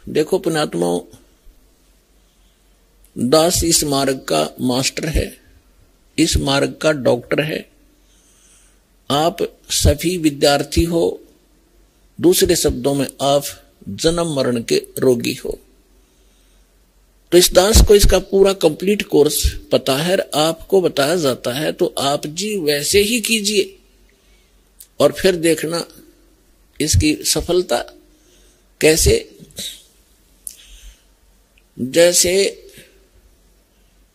देखो पुण्यात्माओं, दास इस मार्ग का मास्टर है, इस मार्ग का डॉक्टर है। आप सभी विद्यार्थी हो, दूसरे शब्दों में आप जन्म मरण के रोगी हो। तो इस दास को इसका पूरा कंप्लीट कोर्स पता है, आपको बताया जाता है, तो आप जी वैसे ही कीजिए और फिर देखना इसकी सफलता कैसे। जैसे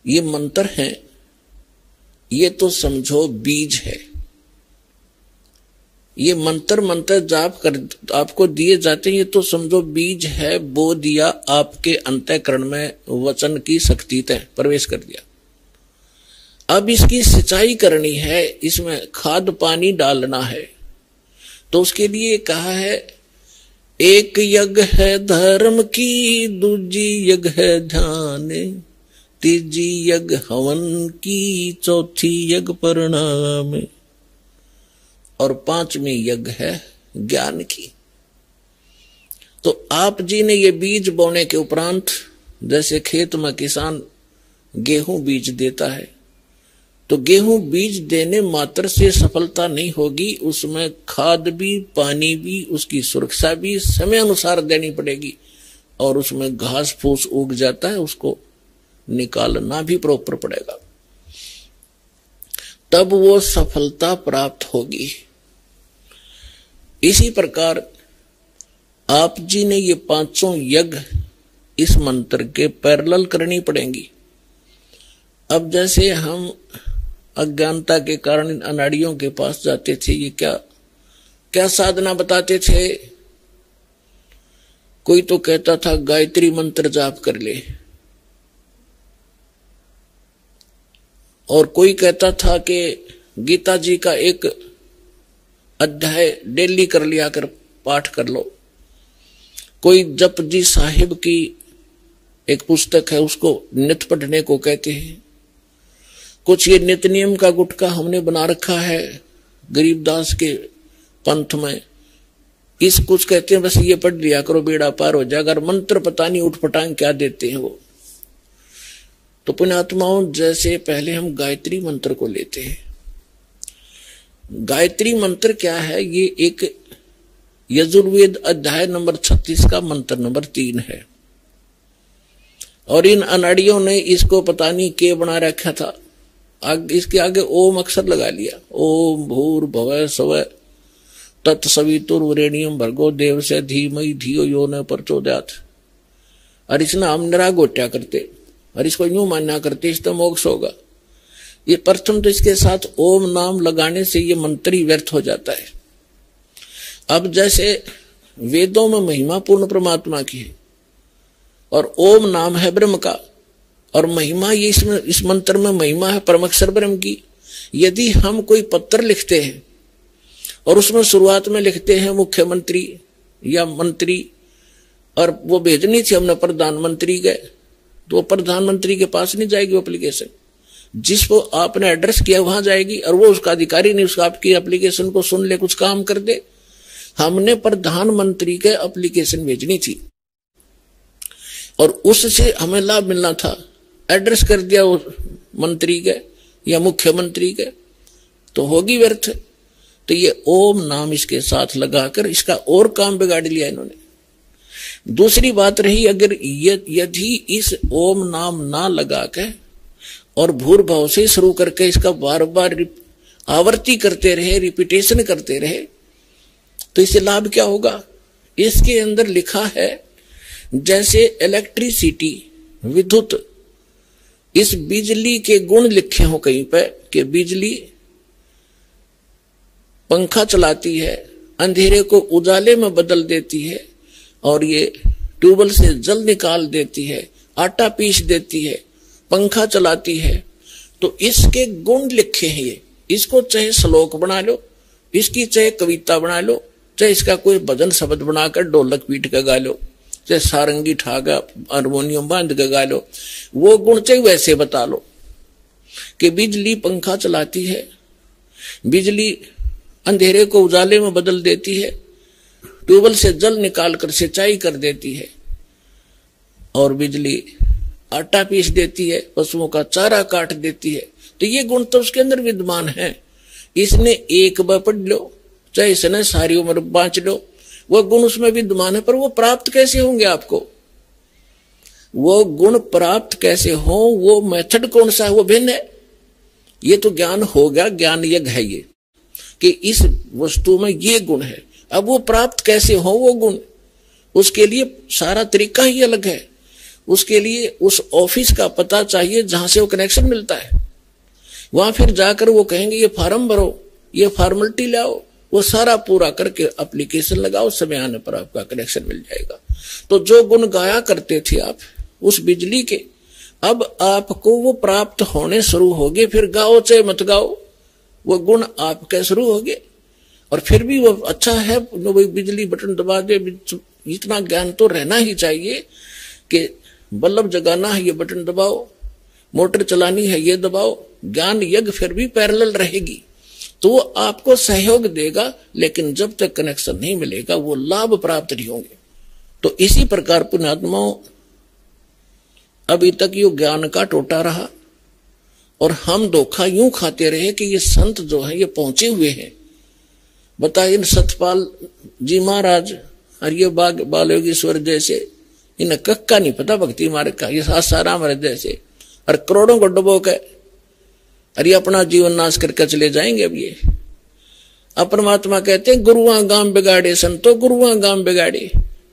ये मंत्र हैं, ये तो समझो बीज है। ये मंत्र जाप कर आपको दिए जाते हैं, ये तो समझो बीज है, बो दिया आपके अंतःकरण में, वचन की शक्ति तय प्रवेश कर दिया। अब इसकी सिंचाई करनी है, इसमें खाद पानी डालना है। तो उसके लिए कहा है, एक यज्ञ है धर्म की, दूजी यज्ञ है ध्यान, तीजी यज्ञ हवन की, चौथी यज्ञ परिणाम, और पांचवी यज्ञ है ज्ञान की। तो आप जी ने ये बीज बोने के उपरांत, जैसे खेत में किसान गेहूं बीज देता है, तो गेहूं बीज देने मात्र से सफलता नहीं होगी, उसमें खाद भी, पानी भी, उसकी सुरक्षा भी समय अनुसार देनी पड़ेगी, और उसमें घास फूस उग जाता है, उसको निकालना भी प्रॉपर पड़ेगा, तब वो सफलता प्राप्त होगी। इसी प्रकार आप जी ने ये पांचों यज्ञ इस मंत्र के पैरेलल करनी पड़ेंगी। अब जैसे हम अज्ञानता के कारण अनाड़ियों के पास जाते थे, ये क्या क्या साधना बताते थे। कोई तो कहता था गायत्री मंत्र जाप कर ले, और कोई कहता था कि गीता जी का एक अध्याय डेली कर लिया कर पाठ कर लो। कोई जप जी साहिब की एक पुस्तक है, उसको नित पढ़ने को कहते हैं। कुछ ये नित नियम का गुटका हमने बना रखा है गरीबदास के पंथ में, इस कुछ कहते हैं बस ये पढ़ लिया करो बेड़ा पार हो जाएगा, अगर मंत्र पता नहीं उठपटांग क्या देते हैं वो। तो पुण्यात्माओं, जैसे पहले हम गायत्री मंत्र को लेते हैं। गायत्री मंत्र क्या है? ये एक यजुर्वेद अध्याय नंबर 36 का मंत्र नंबर 3 है, और इन अनाड़ियों ने इसको पता नहीं के बना रखा था, इसके आगे ओम अक्षर लगा लिया, ओम भूर्भुवः स्वः तत्सवितुर्वरेण्यं भर्गो देवस्य धीमहि धियो यो न प्रचोदयात्। और इसने हम निरागोट्या करते और इसको यूं मानना करते इससे मोक्ष होगा। ये प्रथम तो इसके साथ ओम नाम लगाने से ये मंत्र ही व्यर्थ हो जाता है। अब जैसे वेदों में महिमा पूर्ण परमात्मा की है, और ओम नाम है ब्रह्म का, और महिमा ये इस मंत्र में महिमा है परमक्षर ब्रह्म की। यदि हम कोई पत्र लिखते हैं और उसमें शुरुआत में लिखते हैं मुख्यमंत्री या मंत्री, और वो भेजनी थी हमने प्रधानमंत्री गए, तो वो प्रधानमंत्री के पास नहीं जाएगी वो एप्लीकेशन, जिसको आपने एड्रेस किया वहां जाएगी, और वो उसका अधिकारी नहीं उसका आपकी एप्लीकेशन को सुन ले, कुछ काम कर दे। हमने प्रधानमंत्री के एप्लीकेशन भेजनी थी और उससे हमें लाभ मिलना था, एड्रेस कर दिया वो मंत्री के या मुख्यमंत्री के, तो होगी व्यर्थ। तो ये ओम नाम इसके साथ लगाकर इसका और काम बिगाड़ लिया इन्होंने। दूसरी बात रही, अगर यदि इस ओम नाम ना लगा के और भूर्भाव से शुरू करके इसका बार बार आवर्ती करते रहे, रिपीटेशन करते रहे, तो इससे लाभ क्या होगा? इसके अंदर लिखा है जैसे इलेक्ट्रिसिटी विद्युत, इस बिजली के गुण लिखे हो कहीं पे कि बिजली पंखा चलाती है, अंधेरे को उजाले में बदल देती है, और ये ट्यूबवेल से जल निकाल देती है, आटा पीस देती है, पंखा चलाती है। तो इसके गुण लिखे हैं ये, इसको चाहे श्लोक बना लो, इसकी चाहे कविता बना लो, चाहे इसका कोई भजन शब्द बनाकर ढोलक पीट के गा लो, चाहे सारंगी ठागा हारमोनियम बांध के गा लो, वो गुण चाहे वैसे बता लो कि बिजली पंखा चलाती है, बिजली अंधेरे को उजाले में बदल देती है, ट्यूबवेल से जल निकालकर सिंचाई कर देती है, और बिजली आटा पीस देती है, पशुओं का चारा काट देती है, तो ये गुण तो उसके अंदर विद्यमान है। इसने एक बार पढ़ लो, चाहे इसने सारी उम्र बांच लो, वो गुण उसमें विद्यमान है, पर वो प्राप्त कैसे होंगे आपको? वो गुण प्राप्त कैसे हो, वो मेथड कौन सा है, वो भिन्न है। ये तो ज्ञान हो गया, ज्ञान यज्ञ है ये, कि इस वस्तु में ये गुण है। अब वो प्राप्त कैसे हो वो गुण, उसके लिए सारा तरीका ही अलग है। उसके लिए उस ऑफिस का पता चाहिए जहां से वो कनेक्शन मिलता है। वहां फिर जाकर वो कहेंगे ये फार्म भरो, ये फॉर्मेलिटी लाओ, वो सारा पूरा करके एप्लीकेशन लगाओ, समय आने पर आपका कनेक्शन मिल जाएगा। तो जो गुण गाया करते थे आप उस बिजली के, अब आपको वो प्राप्त होने शुरू हो गए। फिर गाओ चाहे मत गाओ, वो गुण आपके शुरू हो गए। और फिर भी वो अच्छा है, वो बिजली बटन दबा दे, इतना ज्ञान तो रहना ही चाहिए कि बल्ब जगाना है ये बटन दबाओ, मोटर चलानी है ये दबाओ। ज्ञान यज्ञ फिर भी पैरेलल रहेगी, तो वो आपको सहयोग देगा, लेकिन जब तक कनेक्शन नहीं मिलेगा वो लाभ प्राप्त नहीं होंगे। तो इसी प्रकार पुण्यात्माओं, अभी तक ये ज्ञान का टोटा रहा और हम धोखा यूं खाते रहे कि ये संत जो है ये पहुंचे हुए हैं। बताइए, इन सतपाल जी महाराज और ये बालयोगीश्वर जैसे, इन्हें कक्का नहीं पता भक्ति मार्ग का, ये सासाराम महाराज जैसे, और करोड़ों को डुबो के और ये अपना जीवन नाश करके चले जाएंगे। अब ये परमात्मा कहते हैं गुरुआ गाम बिगाड़े संतो, गुरुआ गाम बिगाड़े,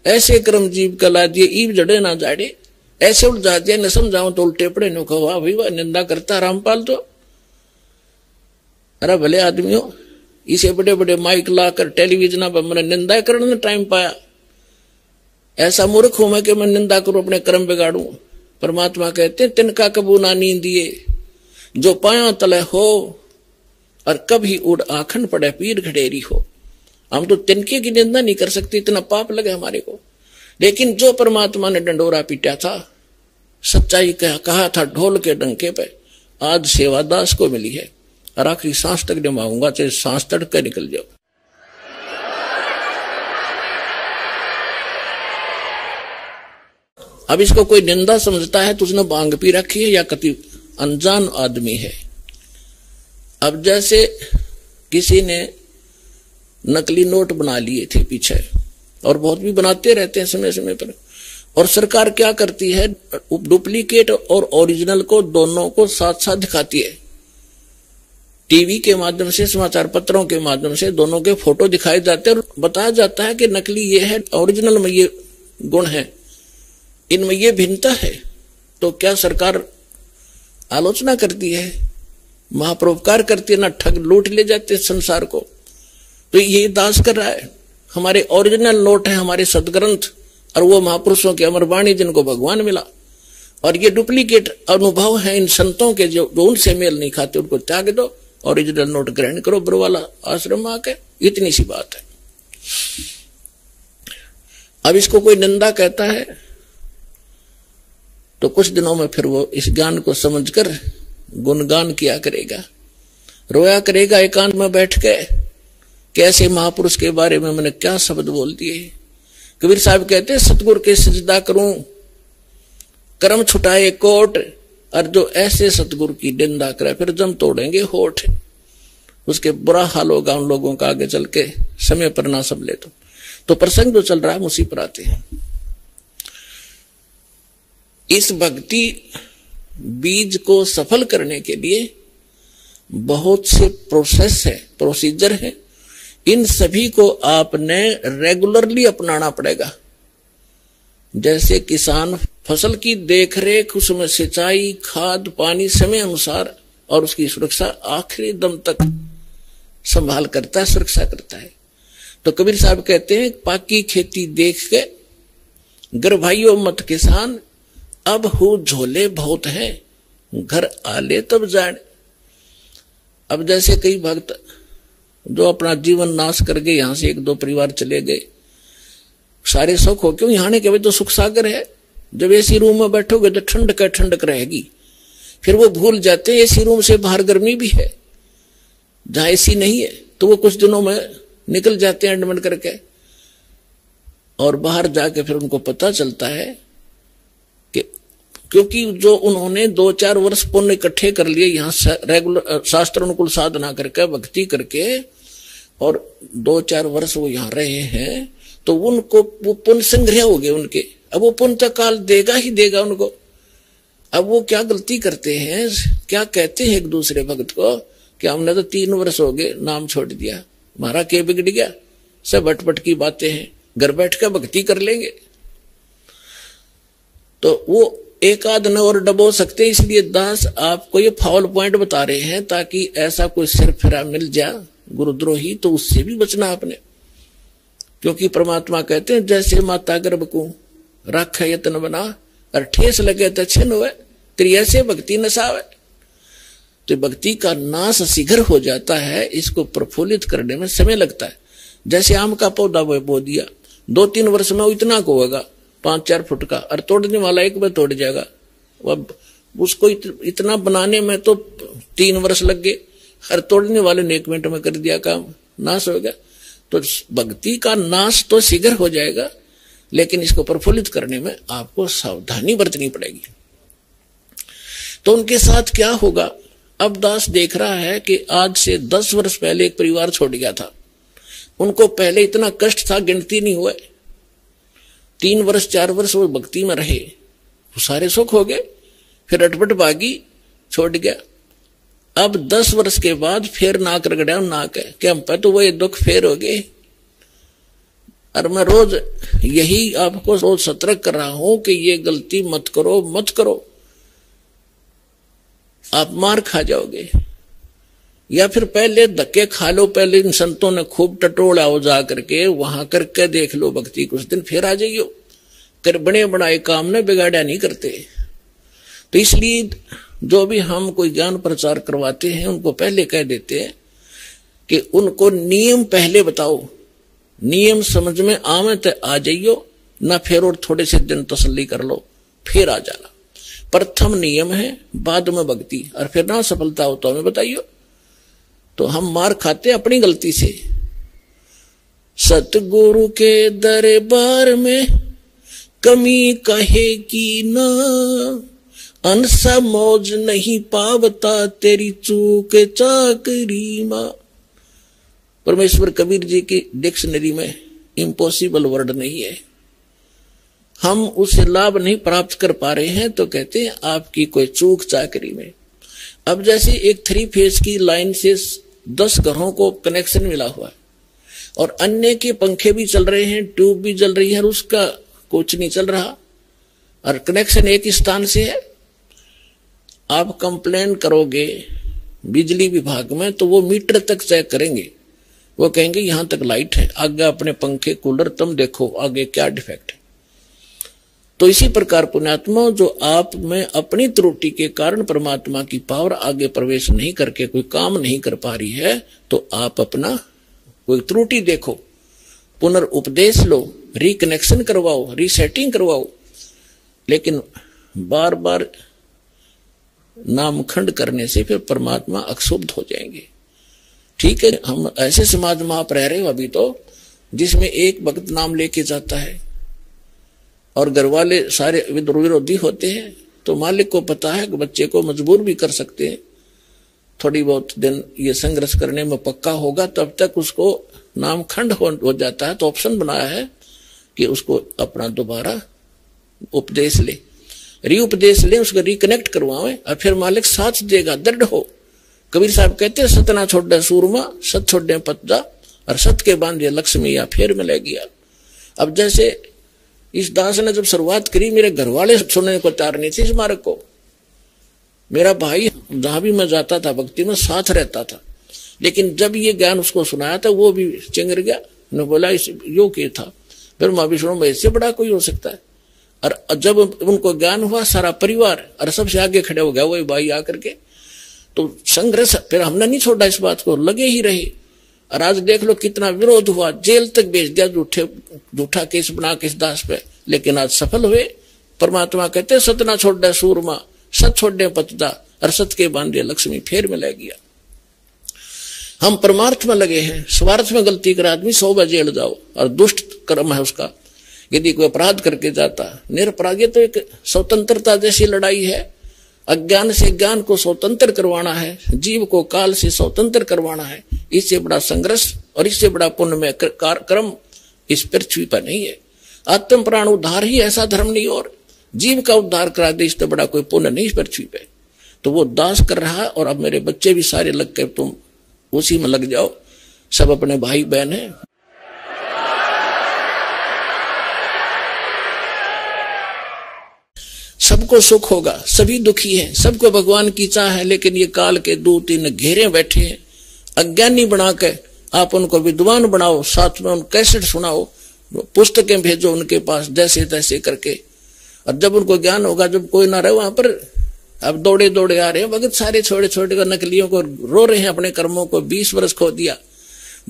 ऐसे कर्म जीव कला दिए ईब जड़े ना जाड़े। ऐसे उठ जाते हैं, न समझाओ तो उल्टे पड़े, नो कहो वाह भाई वाह, निंदा करता रामपाल तो। अरे भले आदमियों, इसे बड़े बड़े माइक लाकर टेलीविजन पर मैंने निंदा करने में टाइम पाया। ऐसा मूर्ख हूं मैं कि मैं निंदा करूं, अपने कर्म बिगाड़ू। परमात्मा कहते हैं तिनका कबू ना नींदिए, जो पाया तले हो और कभी उड़ आखन पड़े पीर घड़ेरी हो। हम तो तिनके की निंदा नहीं कर सकते, इतना पाप लगे हमारे को। लेकिन जो परमात्मा ने डंडोरा पीटा था, सच्चाई कहा था ढोल के डंके पे, आज सेवा दास को मिली है और आखिरी सांस तक निभाऊंगा, चाहे सांस तड़के निकल जाओ। अब इसको कोई निंदा समझता है तो उसने भांग पी रखी है या कति अनजान आदमी है। अब जैसे किसी ने नकली नोट बना लिए थे पीछे, और बहुत भी बनाते रहते हैं समय समय पर, और सरकार क्या करती है, डुप्लीकेट और ओरिजिनल को दोनों को साथ साथ दिखाती है। टीवी के माध्यम से, समाचार पत्रों के माध्यम से दोनों के फोटो दिखाए जाते हैं और बताया जाता है कि नकली ये है, ओरिजिनल में ये गुण है, इनमें ये भिन्नता है। तो क्या सरकार आलोचना करती है, महापरोपकार करती है, ना ठग लूट ले जाते संसार को। तो ये दास कर रहा है। हमारे ओरिजिनल नोट है, हमारे सदग्रंथ और वो महापुरुषों की अमर वाणी जिनको भगवान मिला, और ये डुप्लीकेट अनुभव है इन संतों के जो उनसे मेल नहीं खाते, उनको त्याग दो, ओरिजिनल नोट ग्रहण करो बरवाला आश्रम में आके। इतनी सी बात है। अब इसको कोई निंदा कहता है तो कुछ दिनों में फिर वो इस ज्ञान को समझकर गुणगान किया करेगा, रोया करेगा एकांत में बैठ के, कैसे महापुरुष के बारे में मैंने क्या शब्द बोल दिए। कबीर साहब कहते हैं सतगुरु के सजदा करूं कर्म छुटाए कोट, और जो ऐसे सतगुरु की निंदा करे फिर जम तोड़ेंगे होठ। उसके बुरा हाल होगा उन लोगों का आगे चल के, समय पर ना संभले तो प्रसंग जो चल रहा है उसी पर आते हैं। इस भक्ति बीज को सफल करने के लिए बहुत से प्रोसेस है, प्रोसीजर है। इन सभी को आपने रेगुलरली अपनाना पड़ेगा। जैसे किसान फसल की देखरेख, उसमें सिंचाई, खाद, पानी समय अनुसार और उसकी सुरक्षा आखिरी दम तक संभाल करता है, सुरक्षा करता है। तो कबीर साहब कहते हैं पाकी खेती देख के गर भाइयों मत किसान, अब हो झोले बहुत हैं घर आले तब जाने। अब जैसे कई भक्त जो अपना जीवन नाश करके यहां से एक दो परिवार चले गए, सारे सुख हो क्यों, यहाँ के भाई तो सुख सागर है। जब एसी रूम में बैठोगे तो ठंडक रहेगी, फिर वो भूल जाते हैं एसी रूम से बाहर गर्मी भी है। जहां एसी नहीं है तो वो कुछ दिनों में निकल जाते हैं एडमिट करके, और बाहर जाके फिर उनको पता चलता है क्योंकि जो उन्होंने 2-4 वर्ष पुण्य इकट्ठे कर लिए यहाँ रेगुलर शास्त्र अनुकूल साधना करके भक्ति करके, और 2-4 वर्ष वो यहाँ रहे हैं, तो उनको वो पुण्य संग्रह हो गए उनके। अब वो पुण्य तो काल देगा ही देगा उनको। अब वो क्या गलती करते हैं, क्या कहते हैं एक दूसरे भक्त को कि हमने तो 3 वर्ष हो गए नाम छोड़ दिया, हमारा क्या बिगड़ गया, सब अटपट की बातें हैं, घर बैठ कर भक्ति कर लेंगे। तो वो एक आध न और डबो सकते, इसलिए दास आपको ये फाउल पॉइंट बता रहे हैं ताकि ऐसा कोई सिर फिरा मिल जाए गुरुद्रोही तो उससे भी बचना आपने। क्योंकि परमात्मा कहते हैं जैसे माता गर्भ को रख यत्न बना और ठेस लगे तो छिन्न हुए, तेरी ऐसे भक्ति नसावे। तो भक्ति का नाश शीघ्र हो जाता है, इसको प्रफुल्लित करने में समय लगता है। जैसे आम का पौधा वो बो दिया, 2-3 वर्ष में इतना को होगा 5-4 फुट का, और तोड़ने वाला एक बार तोड़ जाएगा। अब उसको इतना बनाने में तो 3 वर्ष लग गए, और तोड़ने वाले ने 1 मिनट में कर दिया काम, नाश हो गया। तो भक्ति का नाश तो शीघ्र हो जाएगा, लेकिन इसको प्रफुल्लित करने में आपको सावधानी बरतनी पड़ेगी। तो उनके साथ क्या होगा, अब दास देख रहा है कि आज से 10 वर्ष पहले एक परिवार छोड़ गया था, उनको पहले इतना कष्ट था गिनती नहीं हुए। 3 वर्ष 4 वर्ष वो भक्ति में रहे, वो सारे सुख हो गए, फिर अटपट भागी छोड़ गया। अब 10 वर्ष के बाद फिर नाक रगड़ा, नाक है कि हम पर तो वही दुख फेर हो गए। और मैं रोज यही आपको रोज सतर्क कर रहा हूं कि ये गलती मत करो, मत करो, आप मार खा जाओगे। या फिर पहले धक्के खा लो, पहले इन संतों ने खूब टटोला हो जा करके वहां करके देख लो भक्ति, कुछ दिन फिर आ जाइयो। कर बड़े बनाए काम ने बिगाड़ा नहीं करते। तो इसलिए जो भी हम कोई ज्ञान प्रचार करवाते हैं उनको पहले कह देते हैं कि उनको नियम पहले बताओ, नियम समझ में आवे तो आ जाइयो, ना फिर और थोड़े से दिन तसल्ली कर लो फिर आ जाना। प्रथम नियम है, बाद में भक्ति, और फिर ना सफलता हो तो हमें बताइयो। तो हम मार खाते अपनी गलती से। सतगुरु के दरबार में कमी कहेगी ना, अनसा मौज नहीं पावता तेरी चूक चाकरी मां। परमेश्वर कबीर जी की डिक्शनरी में इम्पॉसिबल वर्ड नहीं है, हम उसे लाभ नहीं प्राप्त कर पा रहे हैं तो कहते हैं आपकी कोई चूक चाकरी में। अब जैसे एक 3 फेज की लाइन से 10 घरों को कनेक्शन मिला हुआ है, और अन्य के पंखे भी चल रहे हैं, ट्यूब भी जल रही है, और उसका कुछ नहीं चल रहा, और कनेक्शन एक स्थान से है। आप कंप्लेन करोगे बिजली विभाग में तो वो मीटर तक चेक करेंगे, वो कहेंगे यहां तक लाइट है, आगे अपने पंखे कूलर तुम देखो आगे क्या डिफेक्ट है। तो इसी प्रकार पुण्यात्मा, जो आप में अपनी त्रुटि के कारण परमात्मा की पावर आगे प्रवेश नहीं करके कोई काम नहीं कर पा रही है, तो आप अपना कोई त्रुटि देखो, पुनर्उपदेश लो, रिकनेक्शन करवाओ, रीसेटिंग करवाओ। लेकिन बार बार नामखंड करने से फिर परमात्मा अक्षुब्ध हो जाएंगे। ठीक है, हम ऐसे समाज में आप रह रहे हो अभी तो, जिसमें एक भक्त नाम लेके जाता है और घर वाले सारे विरोधी होते हैं, तो मालिक को पता है कि बच्चे को मजबूर भी कर सकते हैं, थोड़ी बहुत दिन ये संघर्ष करने में पक्का होगा, तब तक उसको नामखंड हो जाता है। तो ऑप्शन बनाया है कि उसको अपना दोबारा उपदेश ले, रीउपदेश ले, उसको रिकनेक्ट करवावे, और फिर मालिक साथ देगा, दृढ़ हो। कबीर साहब कहते हैं सतना छोड़े सूरमा, सत छोड़े पतदा, और सत के बांधे लक्ष्मी या फिर मिलेगी। अब जैसे इस दास ने जब शुरुआत करी, मेरे घर वाले सुनने को तैयार नहीं थे इस मार्ग को। मेरा भाई जहां भी मैं जाता था भक्ति में साथ रहता था, लेकिन जब ये ज्ञान उसको सुनाया था वो भी चिंगर गया, ने बोला इस यो के था, फिर मैं भी सुनो इससे बड़ा कोई हो सकता है। और जब उनको ज्ञान हुआ सारा परिवार और सबसे आगे खड़े हो गया वही भाई आकर के, तो संघर्ष फिर हमने नहीं छोड़ा, इस बात को लगे ही रहे। और आज देख लो कितना विरोध हुआ, जेल तक भेज दिया झूठा केस बना के इस दास पे, लेकिन आज सफल हुए। परमात्मा कहते सतना छोड़े सूरमा, सत छोड़े पतदा, और सत के बांधे लक्ष्मी फिर मिलेगी। हम परमार्थ में लगे हैं, स्वार्थ में गलती कर आदमी 100 बार जेल जाओ, और दुष्ट कर्म है उसका, यदि कोई अपराध करके जाता, निरपराध, ये तो एक स्वतंत्रता जैसी लड़ाई है। अज्ञान से ज्ञान को स्वतंत्र करवाना है, जीव को काल से स्वतंत्र करवाना है। इससे बड़ा संघर्ष और इससे बड़ा पुण्यमय कर्म इस पृथ्वी पर नहीं है। आत्म प्राण उद्धार ही ऐसा धर्म नहीं, और जीव का उद्धार करा दे इससे बड़ा कोई पुण्य नहीं इस पृथ्वी पे। तो वो दास कर रहा है, और अब मेरे बच्चे भी सारे लग के तुम उसी में लग जाओ, सब अपने भाई बहन हैं। सबको सुख होगा, सभी दुखी हैं, सबको भगवान की चाह है, लेकिन ये काल के 2-3 घेरे बैठे हैं। अज्ञानी बना के आप उनको विद्वान बनाओ, साथ में उन कैसेट सुनाओ, पुस्तकें भेजो उनके पास जैसे तैसे करके, और जब उनको ज्ञान होगा, जब कोई ना रहे वहां पर, अब दौड़े दौड़े आ रहे हैं भगत सारे छोटे छोटे नकलियों को, रो रहे हैं अपने कर्मों को। 20 वर्ष खो दिया,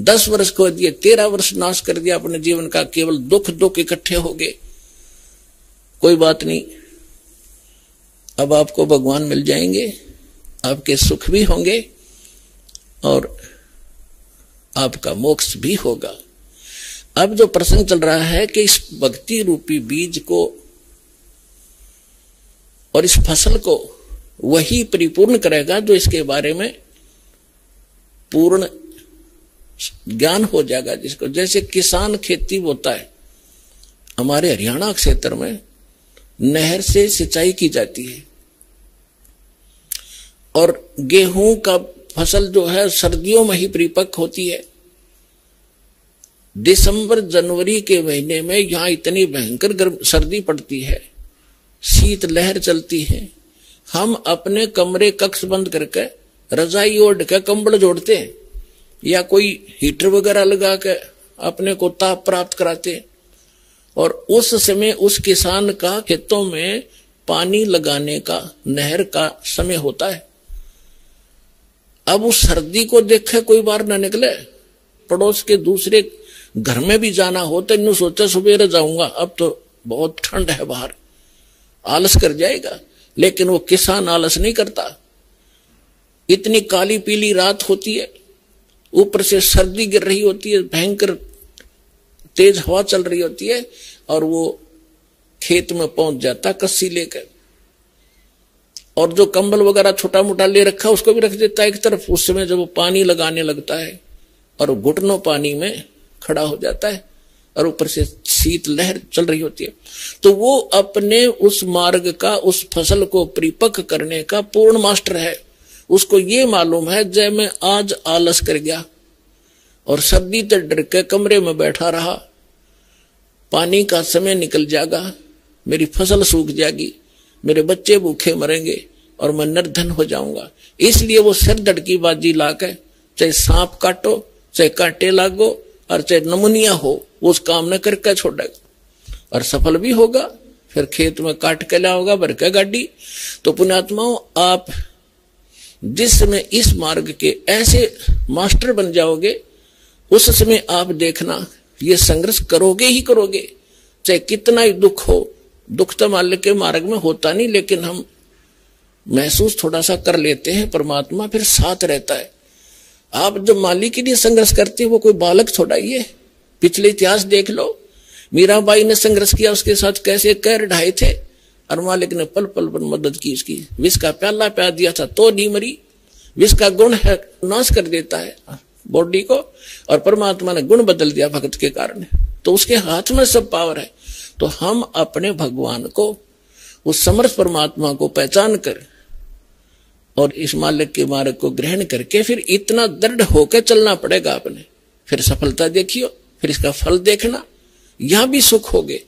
10 वर्ष खो दिए, 13 वर्ष नाश कर दिया अपने जीवन का, केवल दुख दुख इकट्ठे हो गए। कोई बात नहीं, अब आपको भगवान मिल जाएंगे, आपके सुख भी होंगे और आपका मोक्ष भी होगा। अब जो प्रसंग चल रहा है कि इस भक्ति रूपी बीज को और इस फसल को वही परिपूर्ण करेगा जो इसके बारे में पूर्ण ज्ञान हो जाएगा जिसको। जैसे किसान खेती बोता है, हमारे हरियाणा क्षेत्र में नहर से सिंचाई की जाती है, और गेहूं का फसल जो है सर्दियों में ही परिपक्व होती है। दिसंबर जनवरी के महीने में यहां इतनी भयंकर गर्म सर्दी पड़ती है, शीत लहर चलती है, हम अपने कमरे कक्ष बंद करके रजाई ओढ़ के कंबल जोड़ते हैं, या कोई हीटर वगैरह लगा के अपने को ताप प्राप्त कराते हैं। और उस समय उस किसान का खेतों में पानी लगाने का नहर का समय होता है। अब उस सर्दी को देखे कोई बाहर ना निकले, पड़ोस के दूसरे घर में भी जाना हो तो इन्हों सोचा सुबह जाऊंगा, अब तो बहुत ठंड है बाहर, आलस कर जाएगा। लेकिन वो किसान आलस नहीं करता। इतनी काली पीली रात होती है, ऊपर से सर्दी गिर रही होती है, भयंकर तेज हवा चल रही होती है, और वो खेत में पहुंच जाता कस्सी लेकर, और जो कंबल वगैरह छोटा मोटा ले रखा उसको भी रख देता है एक तरफ। उस समय जब वो पानी लगाने लगता है और घुटनों पानी में खड़ा हो जाता है, और ऊपर से शीत लहर चल रही होती है, तो वो अपने उस मार्ग का, उस फसल को परिपक्व करने का पूर्ण मास्टर है। उसको ये मालूम है, जब मैं आज आलस कर गया और सर्दी से डर के कमरे में बैठा रहा, पानी का समय निकल जाएगा, मेरी फसल सूख जाएगी, मेरे बच्चे भूखे मरेंगे और मैं निर्धन हो जाऊंगा। इसलिए वो सिर धड़की बाजी लाकर, चाहे सांप काटो, चाहे कांटे लागो, और चाहे नमुनिया हो, उस काम न करके छोड़ेगा और सफल भी होगा। फिर खेत में काट के लाओगा भर के गाड़ी। तो पुण्यात्माओं, आप जिस समय इस मार्ग के ऐसे मास्टर बन जाओगे, उस समय आप देखना ये संघर्ष करोगे ही करोगे, चाहे कितना ही दुख हो। दुख तो माल्य के मार्ग में होता नहीं, लेकिन हम महसूस थोड़ा सा कर लेते हैं, परमात्मा फिर साथ रहता है। आप जब मालिक के लिए संघर्ष करते हैं, वो कोई बालक थोड़ा ही है। पिछले इतिहास देख लो, मीराबाई ने संघर्ष किया, उसके साथ कैसे कैर ढाए थे, और मालिक ने पल पल पर मदद की उसकी। विष का प्याला प्यार दिया था तो नहीं मरी। विष का गुण है, नाश कर देता है बॉडी को, और परमात्मा ने गुण बदल दिया भक्त के कारण। तो उसके हाथ में सब पावर है। तो हम अपने भगवान को, उस समर्थ परमात्मा को पहचान कर और इस मालिक के मार्ग को ग्रहण करके फिर इतना दृढ़ होकर चलना पड़ेगा आपने। फिर सफलता देखियो, फिर इसका फल देखना, यहां भी सुख होगे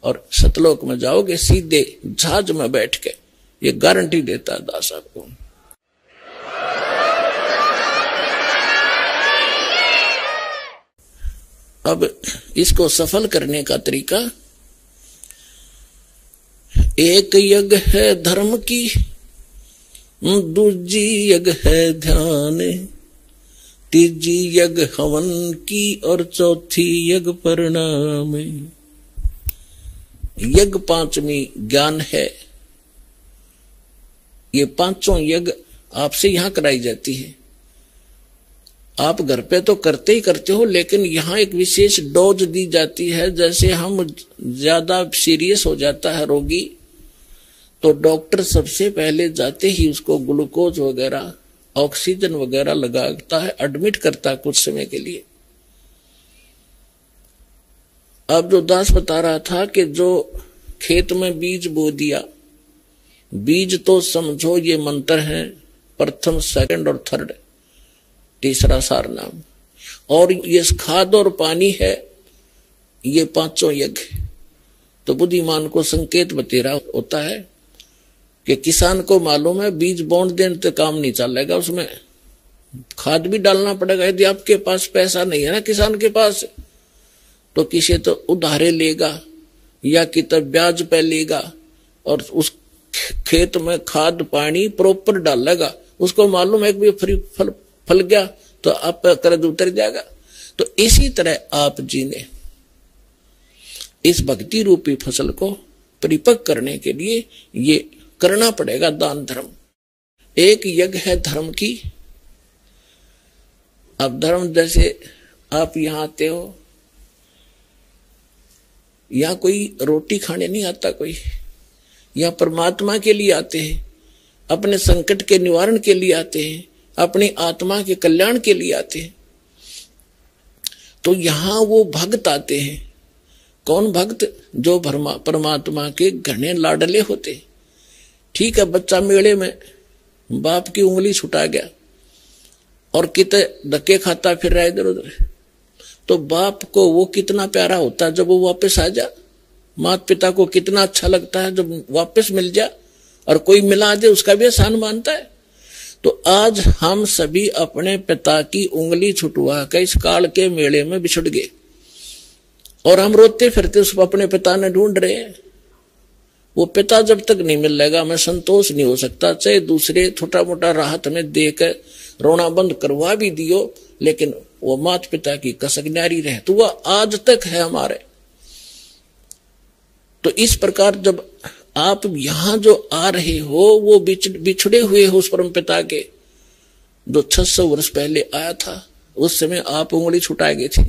और सतलोक में जाओगे सीधे जहाज में बैठ के। ये गारंटी देता है दास आपको। अब इसको सफल करने का तरीका, एक यज्ञ है धर्म की, दूजी यज्ञ है ध्यान, तीजी यज्ञ हवन की, और चौथी यज्ञ परिणाम। यज्ञ पांचवी ज्ञान है। ये पांचों यज्ञ आपसे यहां कराई जाती है। आप घर पे तो करते ही करते हो, लेकिन यहाँ एक विशेष डोज दी जाती है। जैसे हम ज्यादा सीरियस हो जाता है रोगी, तो डॉक्टर सबसे पहले जाते ही उसको ग्लूकोज वगैरह, ऑक्सीजन वगैरह लगाता है, एडमिट करता है कुछ समय के लिए। अब जो दास बता रहा था कि जो खेत में बीज बो दिया, बीज तो समझो ये मंत्र है, प्रथम, सेकंड और थर्ड, तीसरा सार नाम, और ये खाद और पानी है, ये पांचों यज्ञ। तो बुद्धिमान को संकेत बतेरा होता है कि किसान को मालूम है बीज बोन देने तो काम नहीं चलेगा, उसमें खाद भी डालना पड़ेगा। यदि आपके पास पैसा नहीं है ना किसान के पास, तो किसी तो उधारे लेगा या कितना ब्याज पे लेगा और उस खेत में खाद पानी प्रॉपर डालेगा। उसको मालूम है कि भी फ्री फल गया तो आप कर्ज उतर जाएगा। तो इसी तरह आप जी ने इस भक्ति रूपी फसल को परिपक्व करने के लिए ये करना पड़ेगा दान धर्म। एक यज्ञ है धर्म की। अब धर्म जैसे आप यहां आते हो, या कोई रोटी खाने नहीं आता, कोई या परमात्मा के लिए आते हैं, अपने संकट के निवारण के लिए आते हैं, अपनी आत्मा के कल्याण के लिए आते हैं। तो यहां वो भक्त आते हैं। कौन भक्त? जो परमात्मा के घने लाडले होते। ठीक है, बच्चा मेले में बाप की उंगली छुटा गया और कितने धक्के खाता फिर रहा इधर उधर, तो बाप को वो कितना प्यारा होता है जब वो वापस आ जा। माता पिता को कितना अच्छा लगता है जब वापस मिल जा, और कोई मिला दे उसका भी एहसान मानता है। तो आज हम सभी अपने पिता की उंगली छुटवा कर इस काल के मेले में बिछड़ गए, और हम रोते फिरते उस अपने पिता ने ढूंढ रहे हैं। वो पिता जब तक नहीं मिलेगा हमें संतोष नहीं हो सकता। चाहे दूसरे छोटा मोटा राहत में देकर रोना बंद करवा भी दियो, लेकिन वो माता पिता की कसक न्यारी रहे तो वह आज तक है हमारे। तो इस प्रकार जब आप यहां जो आ रहे हो, वो बिछड़े हुए हो उस परम पिता के, जो 600 वर्ष पहले आया था। उस समय आप उंगली छुटाए गए थे।